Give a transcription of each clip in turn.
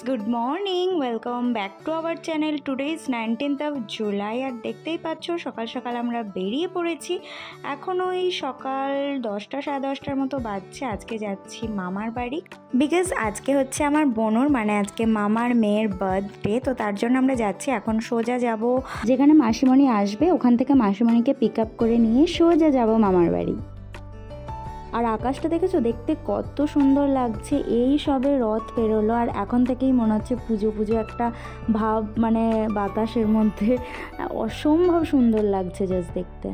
Good morning, welcome back to our channel. Today is 19th of July. আর দেখতেই পাচ্ছ সকাল সকাল আমরা বেরিয়ে পড়েছি। এখন ওই সকাল 10টা সাড়ে 10টার মতো বাজছে। আজকে যাচ্ছি মামার বাড়ি, বিকজ আজকে হচ্ছে আমার বোনুর, মানে আজকে মামার মেয়ের বার্থডে। তো তার জন্য আমরা যাচ্ছি। এখন সোজা যাব যেখানে মাসিমণি আসবে, ওখান থেকে মাসিমণিকে পিক আপ করে নিয়ে সোজা যাব মামার বাড়ি। আর আকাশটা দেখেছো, দেখতে কত সুন্দর লাগছে। এই সবে রথ পেরোলো আর এখন থেকেই মনে হচ্ছে পুজো পুজো একটা ভাব, মানে বাতাসের মধ্যে অসম্ভব সুন্দর লাগছে জাস্ট দেখতে।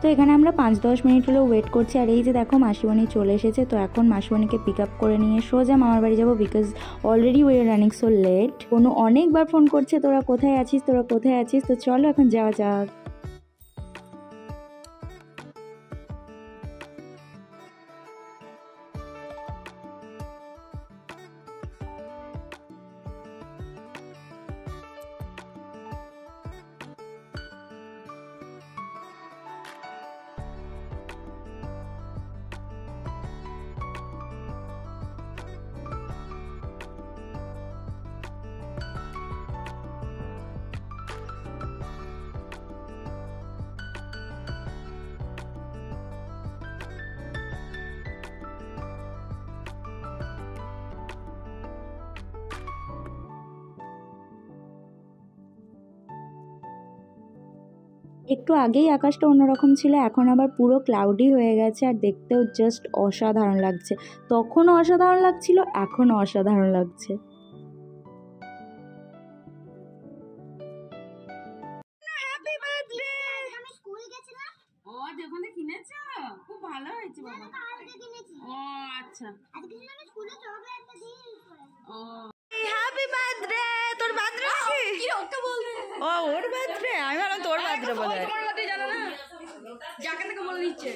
তো এখানে আমরা 5-10 মিনিট হলেও ওয়েট করছি। আর এই যে দেখো মাসিমণি চলে এসেছে। তো এখন মাসিমণিকে পিক আপ করে নিয়ে সোজা মামার বাড়ি যাবো, because already we are running so late. কোনো অনেকবার ফোন করছে, তোরা কোথায় আছিস, তোরা কোথায় আছিস। তো চলো এখন যাওয়া যাক। একটু আগেই আকাশটা অন্যরকম ছিল, এখন আবার পুরো ক্লাউডি হয়ে গেছে। আর দেখতেও জাস্ট অসাধারণ লাগছে। তখনও অসাধারণ লাগছিল, এখনও অসাধারণ লাগছে। খুব ভালো হয়েছে বাবা। ও আচ্ছা, হ্যাপি বার্থডে। তোর বার্থডে কি? ও ওর বার্থডে, আমি ভাবলাম তোর বার্থডে বলে। তোমার বার্থডে জানো না, যাকে তাকে বলে দিচ্ছে।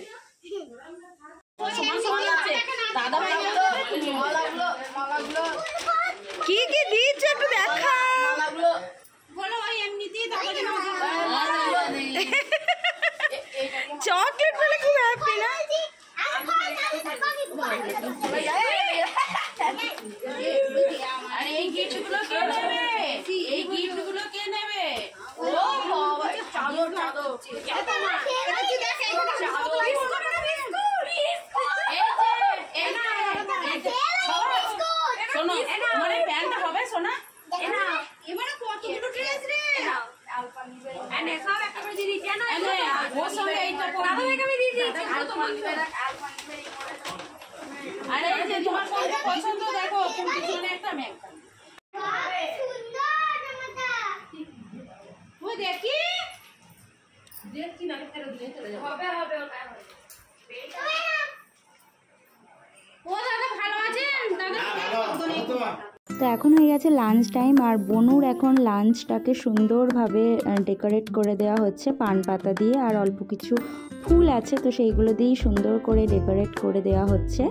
সমান সমান লাগছে দাদা ভাই। কি কি দিচ্ছে একটু দেখা। বলো ওই এমনিতেই দাদা জন্য চকলেট পেলে খুব হ্যাপি না? আর এই গিফটগুলো কে নেবে? এই গিফটগুলো কে নেবে? ও বাবা, চাদর চাদর এটা তোমার। এটা কি দেখে এখানে চাদর বিস্কুট না বিস্কুট। এই যে এটা বিস্কুট। শোনো মানে প্যান্টটা হবে সোনা। এনা এবারে কতগুলো ড্রেস রে? এনে সব একটা করে দিয়ে দিচ্ছি না। এনে ওর সঙ্গে এইটা দাদা ভাইকে আমি দিয়ে দিয়েছি। আর তোমার আরে এই যে তোমার কোনটা পছন্দ দেখো, তুমি পিছনে একটা আমি একটা। ওই দেখি দেখছি না, ফেরত দিয়ে চলে যাবে। হবে হবে ও দাদা ভালো আছেন দাদা? তো এখন হয়ে গেছে লাঞ্চ টাইম। আর বনুর এখন লাঞ্চটাকে সুন্দরভাবে ডেকোরেট করে দেওয়া হচ্ছে পান পাতা দিয়ে। আর অল্প কিছু ফুল আছে, তো সেইগুলো দিয়েই সুন্দর করে ডেকোরেট করে দেওয়া হচ্ছে।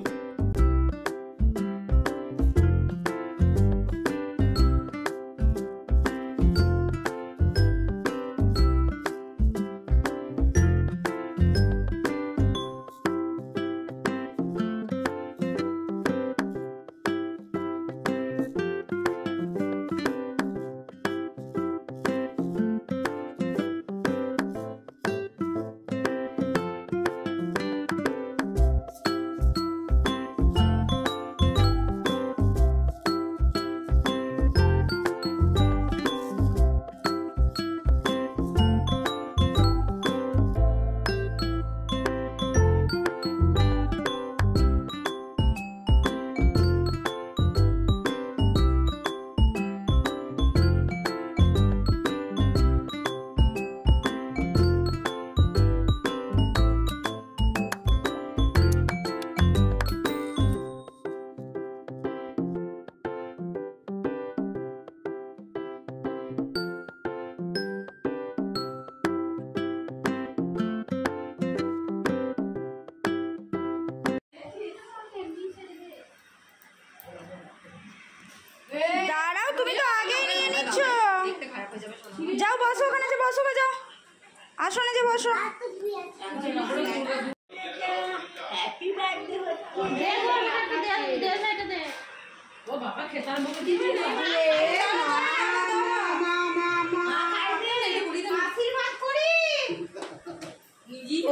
আছে বসো।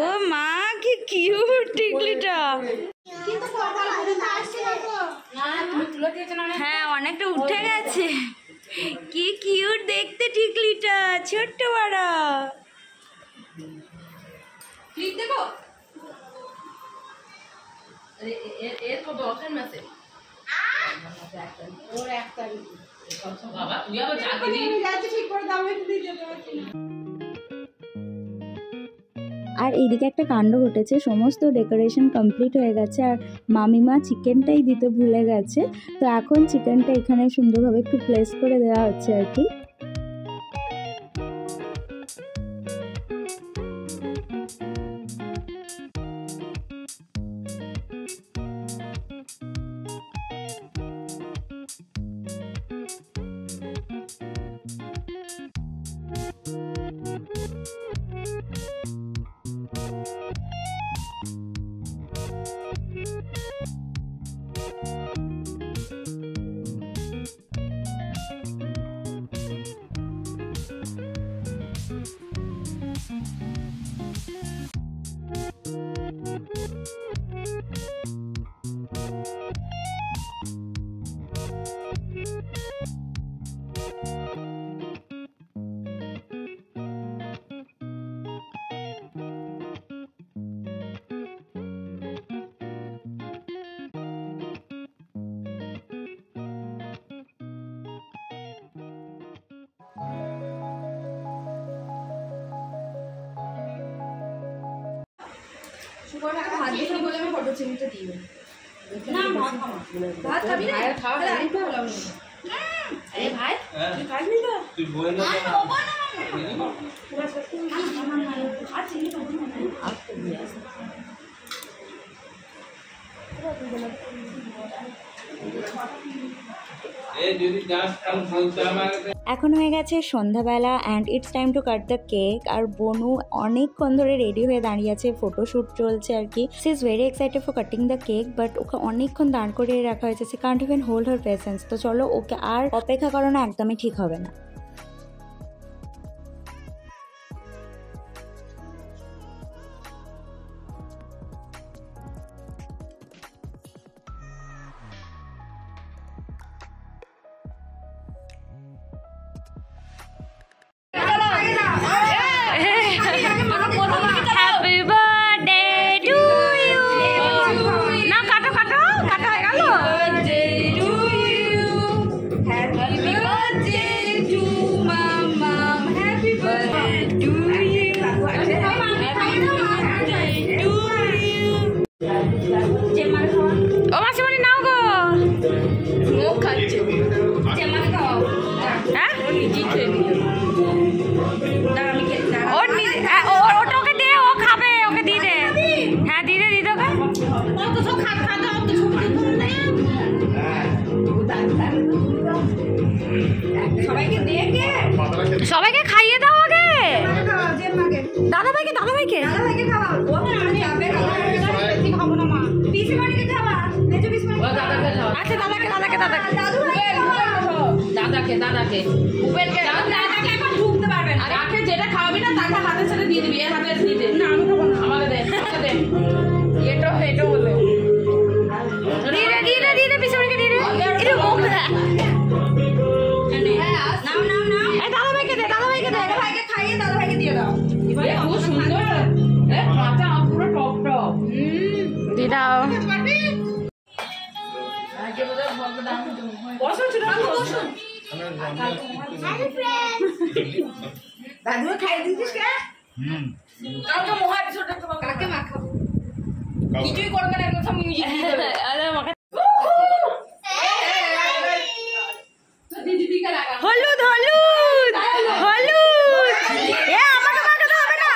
ও মা কি কিউট টিকলিটা। হ্যাঁ অনেকটা উঠে গেছে। কি কিউট দেখতে টিকলিটা, ছোট্ট বড়। দেখো এর কত অপশন আছে? ওর একটা বাবা তুই আবার চাকরি যাচ্ছে ঠিক করে দাও একটু দিয়ে যেতে পারছি না। আর এইদিকে একটা কাণ্ড ঘটেছে, সমস্ত ডেকোরেশন কমপ্লিট হয়ে গেছে আর মামিমা চিকেনটাই দিতে ভুলে গেছে। তো এখন চিকেনটা এখানে সুন্দরভাবে একটু প্লেস করে দেওয়া হচ্ছে আর কি। ভাত দিয়ে বলে আমি ফটো চিনিটা দিই না। ভাত খাবি না? খাওয়া আমি তো বললাম না। আরে ভাই তুই খাবি না? তুই বই না আর চিনি তো এখন হয়ে গেছে সন্ধ্যাবেলা and it's time to cut the cake. আর বনু অনেকক্ষণ ধরে রেডি হয়ে দাঁড়িয়ে আছে, ফটোশ্যুট চলছে আর কি। She is very excited for cutting the cake, but okay অনেকক্ষণ দাঁড় করিয়ে রাখা হয়েছে। She can't even hold her patience. তো চলো, ওকে আর অপেক্ষা করানো একদমই ঠিক হবে না। Happy birthday to you. না কাটো কাটো কাটা হয়ে গেল। birthday to you. Happy birthday to mama. Happy birthday to you. Happy birthday to you. ও মাসিমণি নাও গো। মুখ খাচ্ছে। চেমাকে খাও। হ্যাঁ ও নিজেই খেয়ে নিল। দাঁড়া আমি খেয়ে দাঁড়া। ওর ওটা ওকে দে, ও খাবে, ওকে দিয়ে দে। হ্যাঁ দিয়ে দে, দিয়ে দে ওকে। কত সব খাওয়া দাও তো ছবি সবাইকে দেখে সবাইকে খাইয়ে দাও আগে। দাদা ভাইকে খাওয়া ও আমি যাবে বেশি খাবো না মা। পিসিমণিকে খাওয়া মেজো পিসিমণিকে খাওয়া। আচ্ছা দাদাকে দাদু ভাই দাদাকে উবেলকে দাদাকে এখন ঢুকতে পারবে না। আরে যেটা খাওয়াবি না তাকে হাতে ছেড়ে দিয়ে দিবি, এর হাতে দিয়ে দে। না আমি খাবো না, আমাকে দে, আমাকে দে। এটা বলে দিয়ে দে পিছনকে দিয়ে দে। এটা মুখ দে। নাও এই দাদা ভাইকে দে, ভাইকে খাইয়ে দাদা ভাইকে দিয়ে দাও। এবারে খুব সুন্দর এ মাথা পুরো টপ দিয়ে দাও। আজকে বোধহয় ভগবান দাম বসুন ছোট বসুন। দাদু খাই দিছিস কে? কালকে মোহার ছোট কাকে মাখাবো? কিছুই করবে না, একদম মিউজিক দিয়ে দেবে। আরে আমাকে দিদিকে লাগা। হলুদ এ আমাকে মাখাতে হবে না।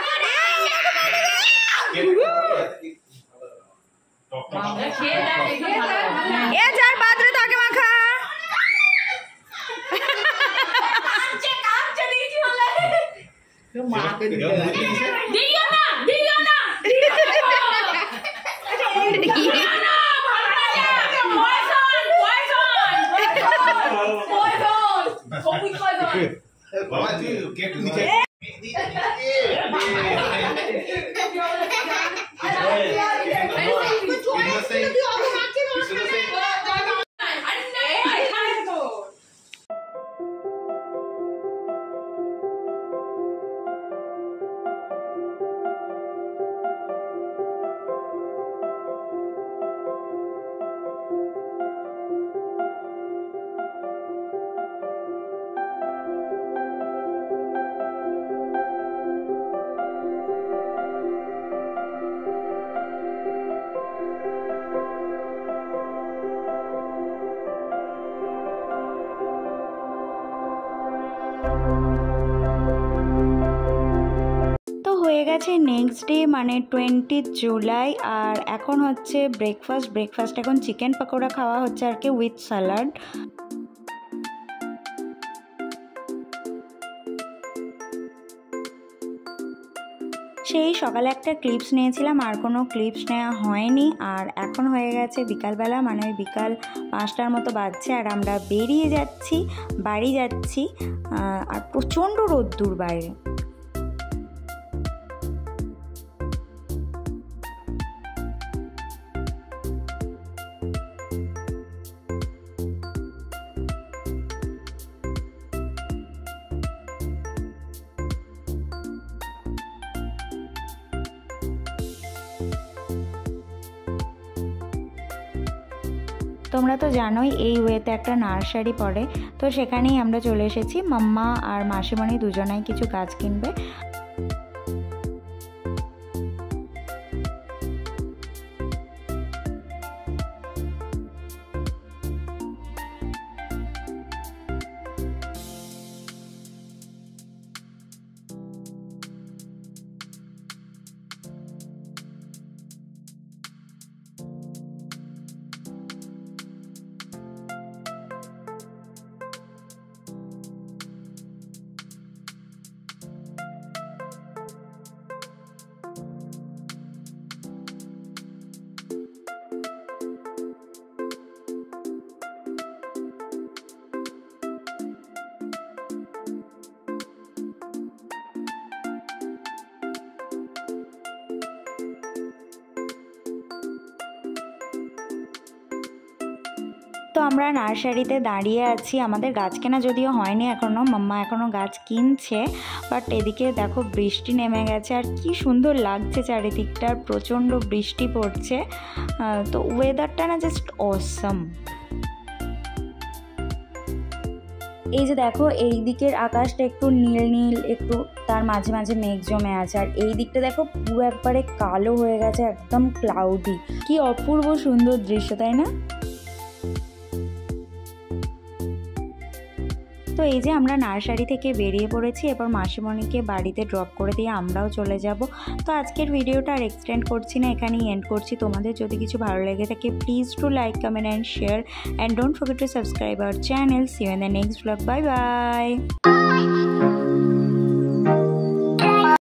খেয়ে দেখ এ যার বাদরে তাকে মাখা। কাঁচে দিয়েছি বলে। বাবা তুই কেক নিচে হয়ে গেছে নেক্সট ডে মানে 20 জুলাই। আর এখন হচ্ছে ব্রেকফাস্ট এখন চিকেন পকোড়া খাওয়া হচ্ছে আর কি উইথ স্যালাড। সেই সকালে একটা ক্লিপস নিয়েছিলাম, আর কোনো ক্লিপস নেওয়া হয়নি। আর এখন হয়ে গেছে বিকালবেলা, মানে ওই বিকাল 5টার মতো বাজছে, আর আমরা বেরিয়ে যাচ্ছি, বাড়ি যাচ্ছি। আর প্রচণ্ড রোদ্দুর বাইরে। তোমরা তো জানোই এই ওয়েতে একটা নার্সারি পড়ে, তো সেখানেই আমরা চলে এসেছি। মাম্মা আর মাসিমণি দুজনেই কিছু গাছ কিনবে। তো আমরা নার্সারিতে দাঁড়িয়ে আছি, আমাদের গাছ কেনা যদিও হয়নি এখনও, মাম্মা এখনও গাছ কিনছে। বাট এদিকে দেখো বৃষ্টি নেমে গেছে, আর কি সুন্দর লাগছে চারিদিকটা, প্রচণ্ড বৃষ্টি পড়ছে। তো ওয়েদারটা না জাস্ট অসম। এই যে দেখো এই দিকের আকাশটা একটু নীল নীল, একটু তার মাঝে মাঝে মেঘ জমে আছে, আর এই দিকটা দেখো পুরো একবারে কালো হয়ে গেছে, একদম ক্লাউডি। কি অপূর্ব সুন্দর দৃশ্য, তাই না? তো এই যে আমরা নার্সারি থেকে বেরিয়ে পড়েছি, এবার মাসিমণিকে বাড়িতে ড্রপ করে দিয়ে আমরাও চলে যাব। তো আজকের ভিডিওটা আর এক্সটেন্ড করছি না, এখানেই এন্ড করছি। তোমাদের যদি কিছু ভালো লেগে থাকে please to like, comment and share, and don't forget to subscribe our channel. See you in the next blog. Bye by.